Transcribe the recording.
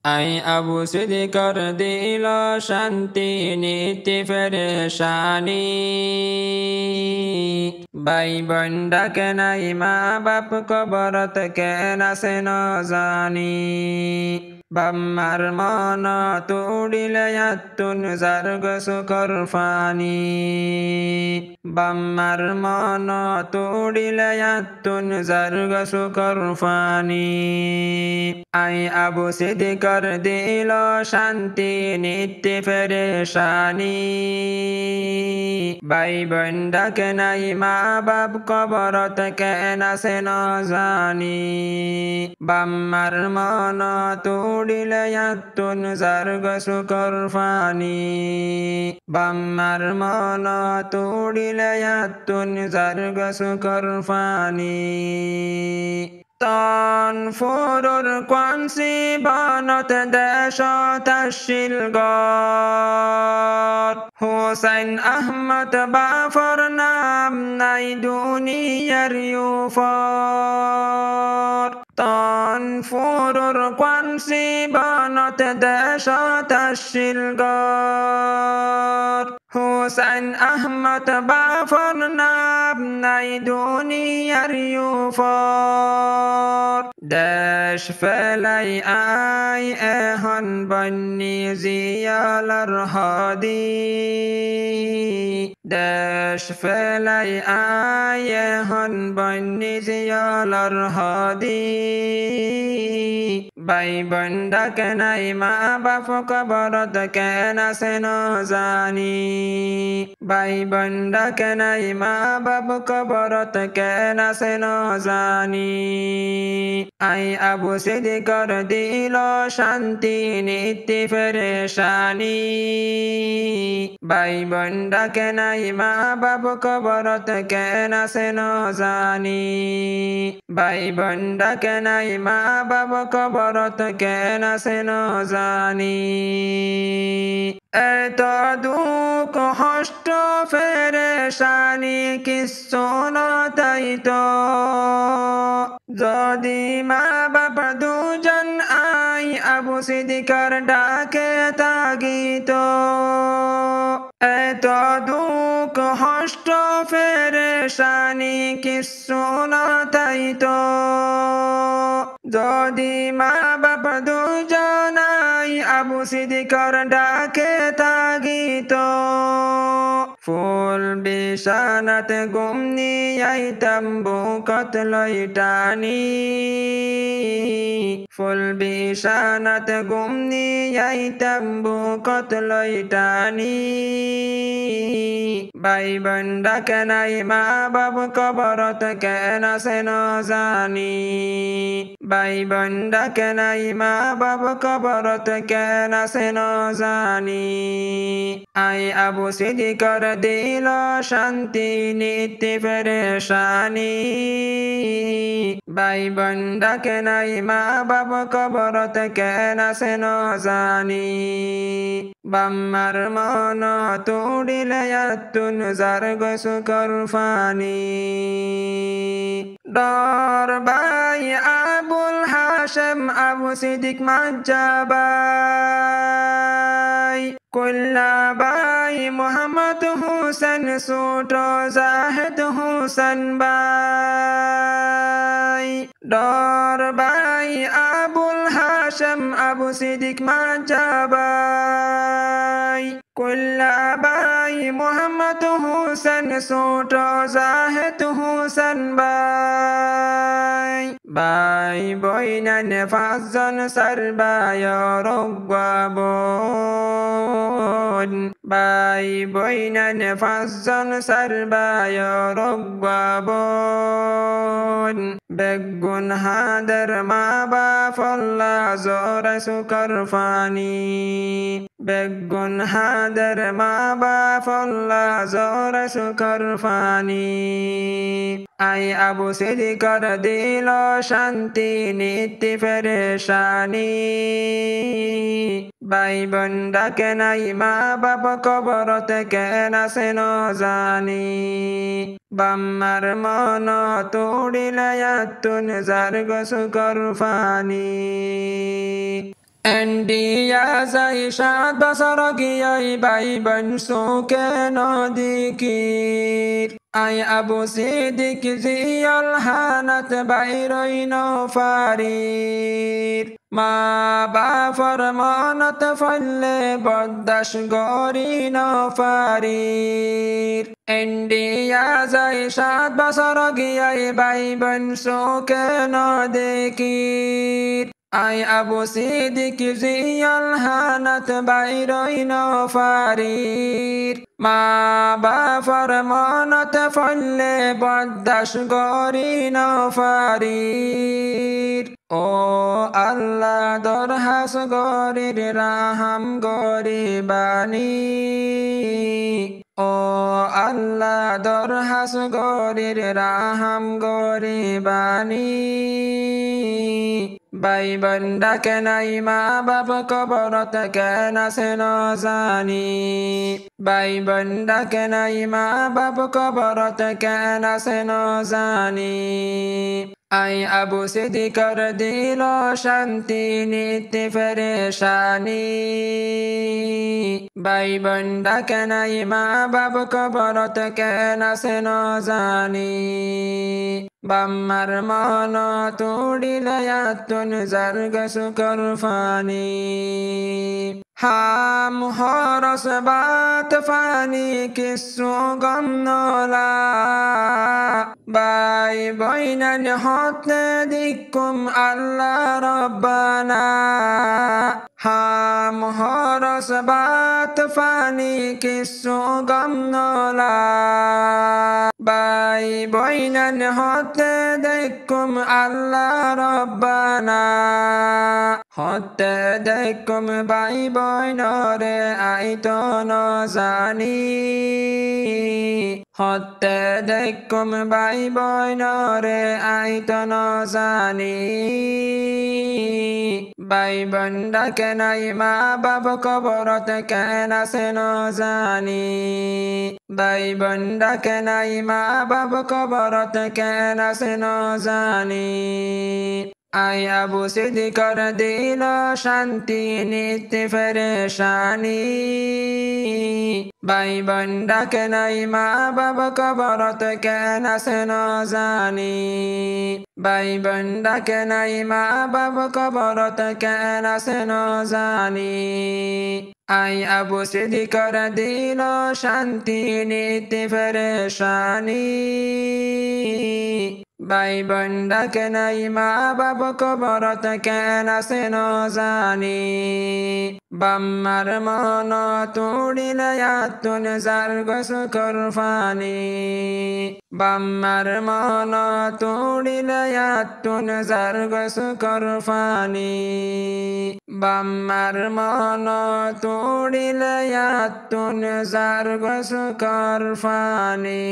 I Abu সিদ্দিকর দিল শান্তি নীতি পেরেশানি ভাই বোন ডাকে নাই মা বাপ কবরত কেন আসে ন জানি বাম্মার মন তুড়িলে আত্তুন জার্গ সুকর ফানি বাম্মার মন তুড়িলে আত্তুন জার্গ সুকর ফানি আই আবু সিদ্দিকর দিল শান্তি নিত্য পেরেশানি ভাই বোন ডাকে নাই মা বাপ কবরত কেন আসে ন জানি বাম্মার মন তুড়িলে আত্তুন জার্গ সুকর ফানি বাম্মার মন তুড়িলে আত্তুন জার্গ সুকর ফানি তন ফুরুর কোনসি বানত দেশ তশিল গর হুসাইন আহমদ বাফর নাম নাই দুনিয়ার ইউফর তন ফুরুর কোনসি বানত দেশ তশিল গর হুসাইন আহমদ বাফর নাম নাই দুনিয়ার ইউফর দেশ ফেলাই আই এখন বন্নি জিয়ালার হদি দেশ ফেলাই আই এখন বন্নি জিয়ালার হদি ভাই বোন ডাকে নাই মা বাপ কবরত কেন আসে ন জানি ভাই বোন ডাকে নাই মা বাপ কবরত কেন আসে ন জানি আই আবু সিদ্দিকর দিল শান্তি নীতি পেরেশানি ভাই বোন ডাকে নাই মা বাপ কবরত কেন আসে ন জানি ভাই বোন ডাকে নাই মা বাপ কবরত কেন আসে ন জানি এত দুঃখ কষ্ট পেরেশানি কিচ্ছু না তাই তো যদি মা বাপ দুজন আই আবু সিদ্দিকর ডাকে তাগিত এত দুঃখ কষ্ট পেরেশানি কিচ্ছু না তাই তো যদি মা বাপ দুজন আই আবু সিদ্দিকর ডাকে তাগিত ফুল বিছানাত ঘুম নিয়াইতাম বুকত লই টানি ফুল বিছানাত ঘুম নিয়াইতাম বুকত লই টানি ভাই বোন ডাকে নাই মা বাপ কবরত কেন আসে ন জানি ভাই বোন ডাকে নাই মা বাপ কবরত কেন আসে ন জানি আই আবু সিদ্দিকর দিল শান্তি নীতি পেরেশানি ভাই বোন ডাকে নাই মা বাপ কবরত কেন আসে ন জানি বাম্মার মন তুড়িলে আত্তুন জার্গ সুকর ফানি ডর ভাই আবুল হাশেম আবু সিদ্দিক মাজ্জাবাই কুল্লা ভাই মোহাম্মদ হুসেন ছোট জাহেদ হুসেন ভাই ডর ভাই আবুল হাশেম আবু সিদ্দিক মাজ্জাবাই কুল্লা ভাই মোহাম্মদ হুসেন ছোট জাহেদ হুসেন ভাই ভাই বইনান পাঁচজন সারবায় রব্বাবন ভাই বইনান পাঁচজন সারবায় রব্বাবন বেগুন হাদের মা বাপ আল্লাহ জোরে সুকর ফানি বেগুন হাদের মা বাপ আল্লাহ জোরে সুকর ফানি আই আবু সিদ্দিকর দিল শান্তি নীতি পেরেশানি ভাই বোন ডাকে নাই মা বাপ কবরত কেন আসে ন জানি বাম্মার মন তুড়িলে আত্তুন জার্গ সুকর funny India say shad basaragi bai ban so ke no dikir ay Abu Siddiq ziyal hanat bayroi no farir ma ba farmanat falle baddash gori no farir India say shad basaragi bai ban so ke no dikir ay Abu Siddiq ziyal hanat bayroi no farir ma ba farmanat falle baddash gori no farir O Allah dorhas gorir raham gori bani O Allah dorhas gorir raham gori bani Bai banda kenai ma bab kabarat kena senozani Bai banda kenai ma bab kabarat kena senozani Ay Abu Siddiq kar dilo shanti nitti fereshani Bai banda kenai ma bab kabarat kena senozani Bammar mano tudilayatun zarga sukarfani Ham horos bat fani kissu gamnola Bai boinan hotne dikkum Allah Rabbana Ham horos bat fani kissu gamnola Bai boinan hotne dikkum Allah Rabbana Hotte dekkum bai boinore aitono zani Hotte dekkum bai boinore aitono zani Bai banda kenai ma bab kabarat kena senozani Bai banda kenai ma bab kabarat kena senozani Ay Abu Siddiq kar dilo shanti nitti fereshani Bai banda kenai ma bab kabarat kena senozani Bai banda kenai ma bab kabarat kena senozani Ay Abu Siddiq kar dilo shanti nitti fereshani Bai banda kenai ma bab kabarat kena senozani Bammar mano tudilayatun zarga sukarfani Bammar mano tudilayatun zarga sukarfani Bammar mano tudilayatun zarga sukarfani